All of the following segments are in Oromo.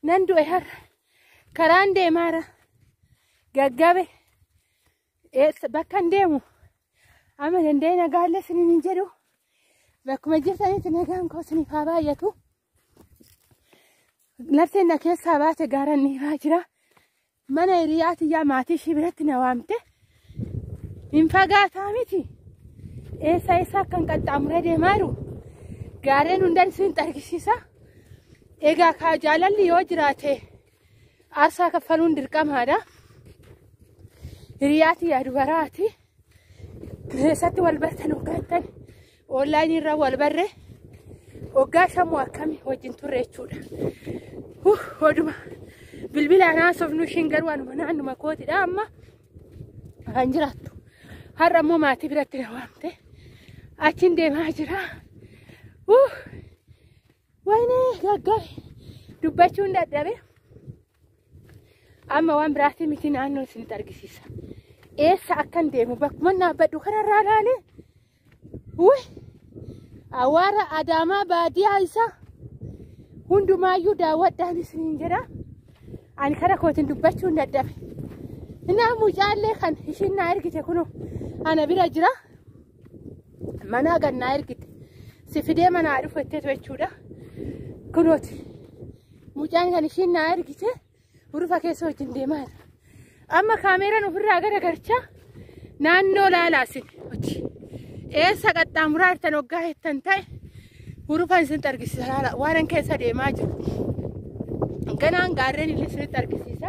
nan du'e har karaan deemaara gaggabe bakka hin deemu amma danda'e nagaallee isiniin hin jedhu bakkuma jirtanitti nagaan koo isiniif haa baay'atu. Lafteen na keessaa baate gaaraan ni jira. Mana hiriyaatiyyaa maatii ishii biratti na waamte hin fagaataa miti. Eessa akkan qaxxaamuree deemaa jiru gaarreen hundaan isin argisiisa. Egaa kaa jaalalli yoo jiraate aarsaa kaffaluun dirqamaadha. Hiriyaatiyyaa dubaraati. Keessatti wal bartan hoggaattan onlaayinii irra wal barre hoggaa shamuu akkamii wajjin turre jechuudha. Oduma bilbilaan haasofnu ishiin garuu anuma naannuma kootidha amma kan jiraattu. Har'a immoo maatii biratti na waamte achiin deemaa jira. Wayne gaggabe dubbachuun dadhabe. Amma waan biraatii miti naannoo isinitti argisiisa. Eessa akkan deemu bakkuma dhaabbadhu kanarraa ilaalee Awwaara Adaamaa baadiyyaa isaa hundumaayyuu daawwadhaan isiniin jedha. Ani kara kootiin dubbachuun dadhabe. Innaa mucaallee kan ishiin naa ergite kunoo ana bira jira. Manaa gannaa ergite. Si fidee manaa dhufetteetu jechuudha. Kunooti mucaan kan ishiin naa ergite hurufa keessa wajjin deemaa jira. Amma kaameeraan ofirraa garagarchaa naannoo laalaasin eessa qaxxaamuraa jirtan hoggaa jettan ta'e hurufaan isinitti argisiisa. Waan keessa deemaa jiru ganaan gaarreen illee isinitti argisiisa.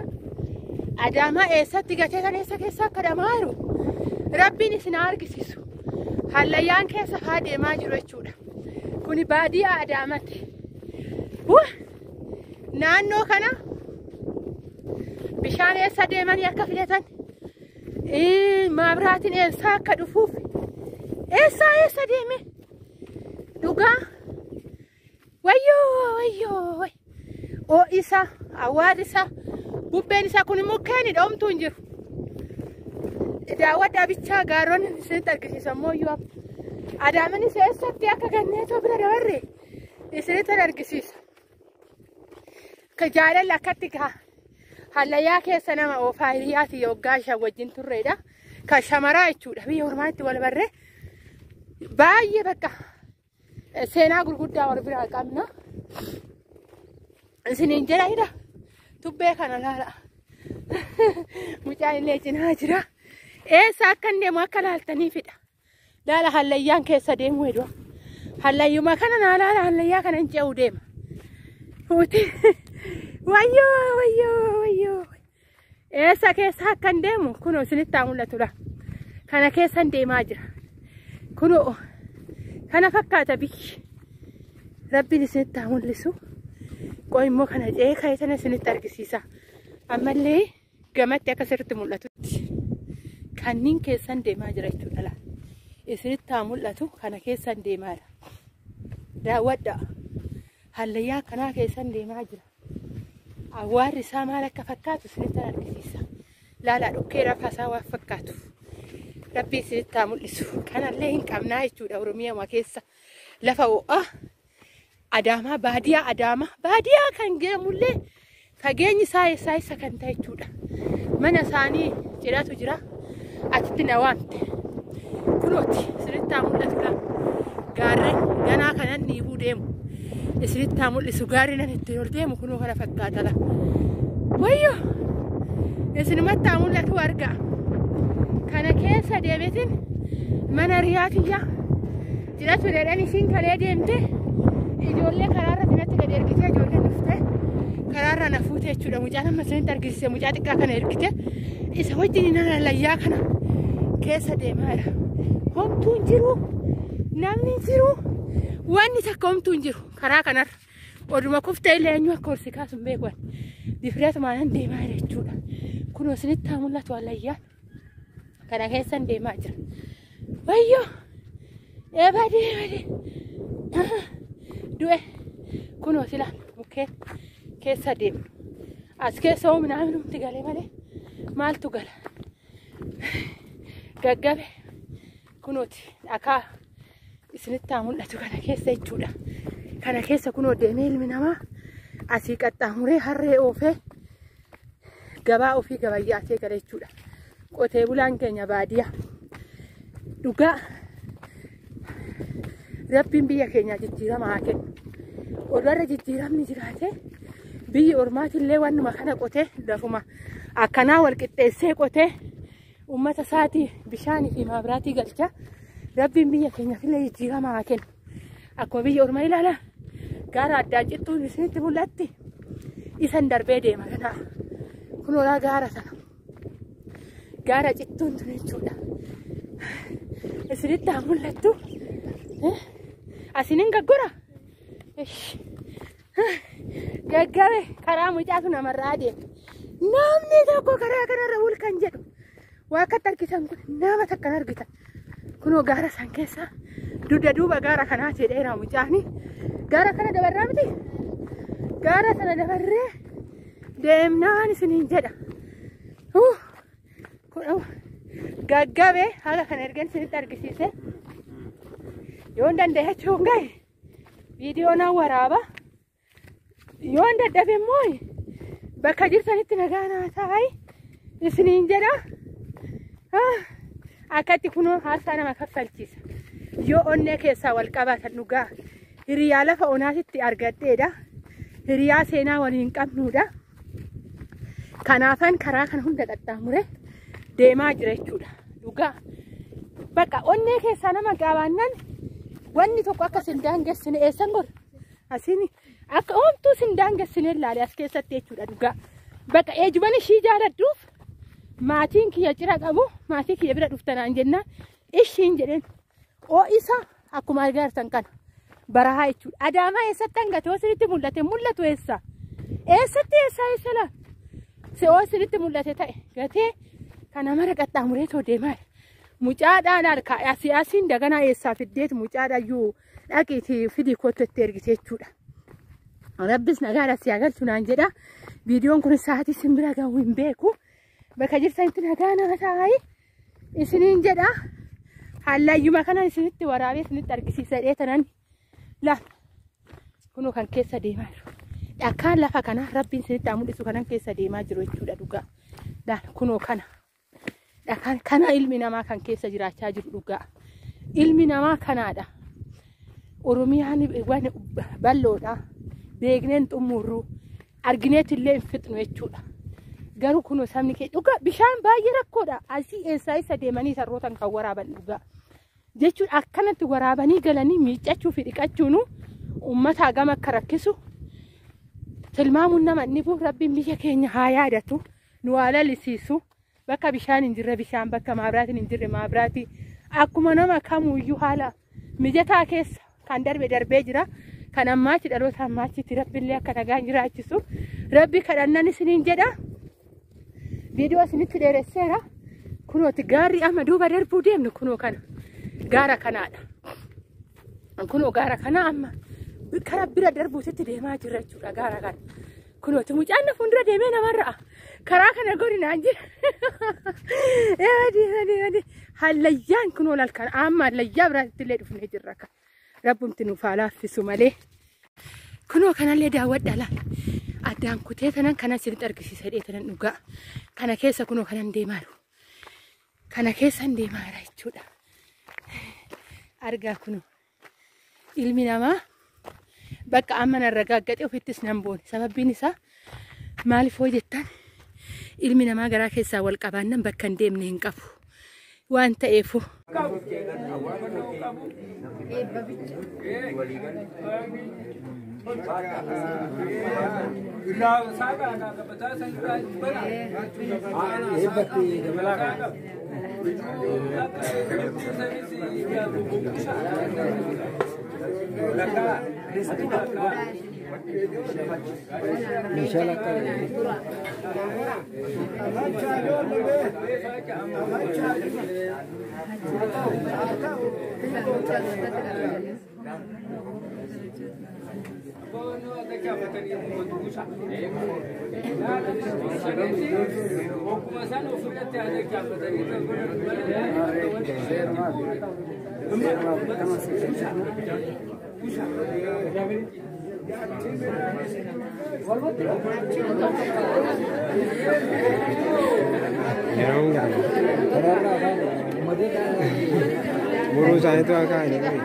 Adaamaa eessatti gatee kan eessa keessa akka dhamaa jiru rabbiin isin argisiisu. Hallayyaan keessa faa deemaa jiru jechuudha. Kuni baadiyyaa Adaamaatti. Naannoo kana bishaan eessa deemanii akka filatan maabiraatiin eessaa akka dhufuuf eessa deeme dhugaa wayyoo oo'isa awwaarisa bubbeen isaa kun mukkeen dhoomtuu hin jiru. Daawwadhaa bichaa gaaronni isinitti argisiisan mooyyuu Adaamanis eessatti akka ganneetoo bira dabarre isinitti argisiisa. Ka jaalala akkatti gaa hallayyaa keessa nama oofaa hiriyaati hoggaa ishaan wajjin turreedha. Kan shamaraa jechuudha. Biyya ormaatti wal barree baay'ee bakka seenaa gurguddaa wal biraa qabna. Isiniin jedha tubbee kana laala. Mucaan illee cinaa jira. Eessa akka hin deemu akka laaltaniifidha. Laala hallayyaan keessa deemu heduu. Hallayyuma kana naa laala hallayyaa kana hin ce'uu deema. Wayyoo. Eessa keessa akka hin deemu kunoo isinitti haa mul'atudha. Kana keessa hin deemaa jira. Kunoo kana fakkaata biyyi. Rabbiin isinitti haa mul'isu. Qo'immoo kana ce'ee ka'eetana isinitti argisiisa. Ammallee gamatti akka sirriitti mul'atutti. Kanniin keessan deemaa jira jechuudha. Isinitti haa mul'atu kana keessan deemaadha. Daawwadhaa. Hallayyaa kanaa keessan deemaa jira. Awwaarri isaa maal akka fakkaatu isinitti argisiisa. Laalaa dhokkee rafaasaa waan fakkaatu. Rabbi isinitti haa mul'isu. Kanallee hin qabnaa jechuudha Oromiyaa keessa. Lafa ho'aa Adaamaa baadiyyaa Adaamaa baadiyyaa kan jedhamullee fageenyi isaa eessa kan ta'e jechuudha. Mana isaanii cidhatu jira. Achitti na waamte. Kunooti isinitti haa mul'atudha. Gaarreen ganaa kanan dhiibuu deemu. Isinitti haa mul'isu gaarri nan itti ol deemu kunoo kana fakkaatala. Wayyoo isinumatti haa mul'atu argaa. Kana keessa deemetin mana riyaatiyyaa cidhatu dheedhan isiin kalee deemte ijoollee karaarra sinatti gad ergitee ijoollee dhuftee karaarra na fuute jechuudha. Mucaan amma isinitti argisiise mucaa xiqqaa kana ergite isa wajjin nana hallayyaa kana keessa deemaadha. Homtuu hin jiru namni hin jiru. Wanni takka homtuu hin jiru karaa kanarra oduma kuftee illee eenyu akka horsi kaasuun beekuun difireetumaan deemaa jira jechuudha. Kunoo isinitti haa mul'atu hallayyaan kana keessan deemaa jira. Wayyoo eebadee du'e kunoo sila mukkeen keessa deemu. As keessa hoo minaa minumti galee malee maaltu gala gaggabe kunooti dhakaa isinitti haa mul'atu kana keessa jechuudha. Kana keessa kunoo deemee ilmi namaa asii qaxxaamuree harree oofee gabaa ofii gabayyaatee gala jechuudha. Qotee bulaan keenya baadiyyaa dhugaa rabbiin biyya keenya jijjiirama haa kennu. Warra jijjiiramni jiraate biyyi ormaatillee wannuma kana qotee lafuma akkanaa wal qixxeessee qotee ummata isaatii bishaanii fi maabiraatii galcha. Rabbiin biyya keenyaafillee jijjiirama haa kennu. Akkuma biyya ormaa ilaala gaara addaan cittuun isinitti mul'atti isan darbee deema kanaa kun olaa gaara sana gaara cittuun tun jechuudha. Isinitti haa mul'attu asiniin gaggora gaggabe karaa mucaatu namarraa adeema. Namni tokko karaa kanarra wul kan jedhu waa akkatti argitan kun nama takkan argitan kunoo gaara san keessa dugda duuba gaara kanaa jedheera mucaani. Gaara kana dabarraa miti gaara sana dabarree deemnaan isiniin jedha. Kun gaggabe haala kana ergan isinitti argisiise yoon danda'e jechuun gahe viidiyoo naan waraaba yoon dadhabe immoo bakka jirtanitti nagaa naa taa'aa isiniin jedha. Akkatti kunoo haarsaa nama kaffalchiisa. Yoo onnee keessaa wal qabatan dhugaa hiriyaa lafa onaatitti argadheedha. Hiriyaa seenaa waliin qabnuudha. Kanaafan karaa kana hunda qaxxaamuree deemaa jira jechuudha. Dhugaa bakka onnee keessaa nama qabaannan wanni tokko akka sin daangessine eessan godha asini akka homtuu sin daangessine ilaale as keessatti jechuudha. Dhugaa bakka eejuban ishii jaaladduuf maatiin kiyya cira qabu maatii kiyya bira dhuftanaan jennaan ishiin jedheen isa akkuma agartan kana barahaa jechuudha. Adaamaa eessatti hangate osiritti mul'ate mul'atu eessa eessa la se osiritti mul'ate ta'e gatee kana mara qaxxaamuree too deemaa mucaadhaan harkaa asiin daganaa eessaa fiddeet mucaadhayyuu dhaqiitii fidii kootu itti ergite jechuudha. Rabbis nagaadha si agalchu naan jedha. Viidiyoon kun sa'aatii simbira gahuu hin beeku. Bakka jirtanitti nagaa nama taa'aa isiniin jedha. Hallayyuma kanan isinitti waraabee isinitti argisiisa dheetanan lafa kunoo kan keessa deemaa jiru. Dhakkaan lafa kana rabbiin isinitti haa mul'isu kanan keessa deemaa jiru jechuudha. Dhugaa kunoo kana dhakkaan kana ilmi namaa kan keessa jiraachaa jiru. Dhugaa ilmi namaa kanaadha. Oromiyaan waan bal'oodha. Beekneen xumurru argineet illee hin fixnu jechuudha. Garuu kunoo sabni kee dhugaa bishaan baay'ee rakkoodha. Asii eessaa isa deemanii sarrootan kan waraaban dhugaa jechuudha. Akkanatti waraabanii galanii miiccachuu fi dhiqachuun uummata gama akka rakkisu tilmaamuun nama inni bu'u. Rabbiin biyya keenya haa yaadatu nu haa lalisiisu. Bakka bishaan hin jirre bishaan, bakka maabiraatiin hin jirre maabiraatii akkuma nama kamuyyuu haala mijataa keessa kan darbee jira. Kan ammaachi dhaloota ammaachitti rabbiillee akka nagaan jiraachisu rabbi kadhannan isiniin jedha. Viidiyoo isinitti dheeresseera. Kunooti gaarri amma duuba darbuu deemnu kunoo kana gaara kanaadha. Kunoo gaara kana amma karaa bira darbuutitti deemaa jirra jechuudha. Gaara kana kunooti mucaan fuuldura deemee namarraa karaa kana godinaan jira. Hallayyaan kunoo lalkaan amma hallayyaa biraatti illee dhufnee jirra. Rabbumti nuuf haa laaffisu malee kunoo kanallee daawwadha laal addaan kutee tanan kanan isinitti argisiisa dheetanan dhugaa kana keessa kunoo kanan deemaa jiru. Kana keessan deemaa jira jechuudha. Argaa kunoo ilmi namaa bakka amma narra gaaggaxee ofittis nan boone. Sababbiin isaa maaliif hoo jettan ilmi namaa garaa keessaa wal qabaannan bakka hin deemne hin qabu waan ta'eefu. Muru saya itu agak ini kan.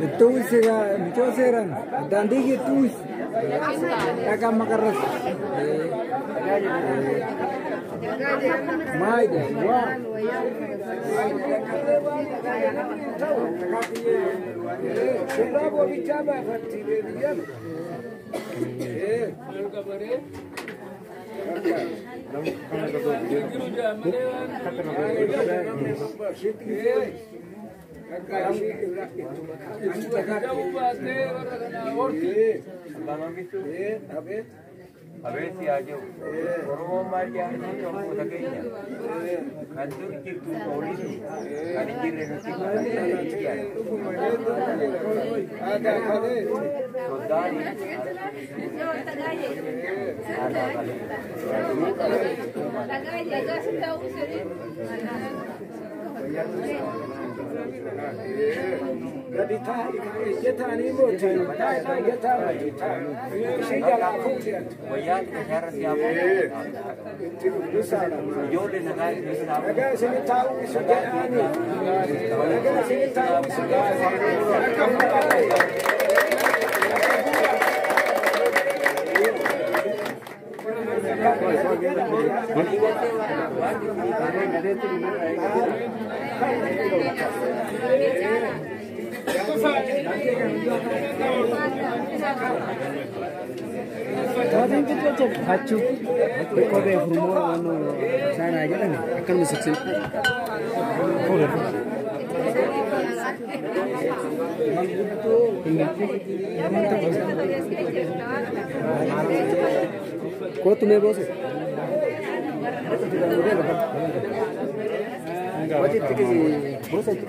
Itu sih kan, itu seran. Dan dia itu, agak makaras. Mai, wah. A ver si hay un por María no puedo que ella canto que tu político ani quiere no se puede ada kade sodari Jadi tak, kita ni motor, tak kita jalan kuncian. Bayar cara siapa? Yo le nagai siapa? Agak sini tahu sudah ni. Agak sini tahu sudah. Tadi kita cek hacu, kode humor anu sana aja kan akan mesuksin. Kau tu memang bos. Enggak. Wajib tiga sih, bos itu.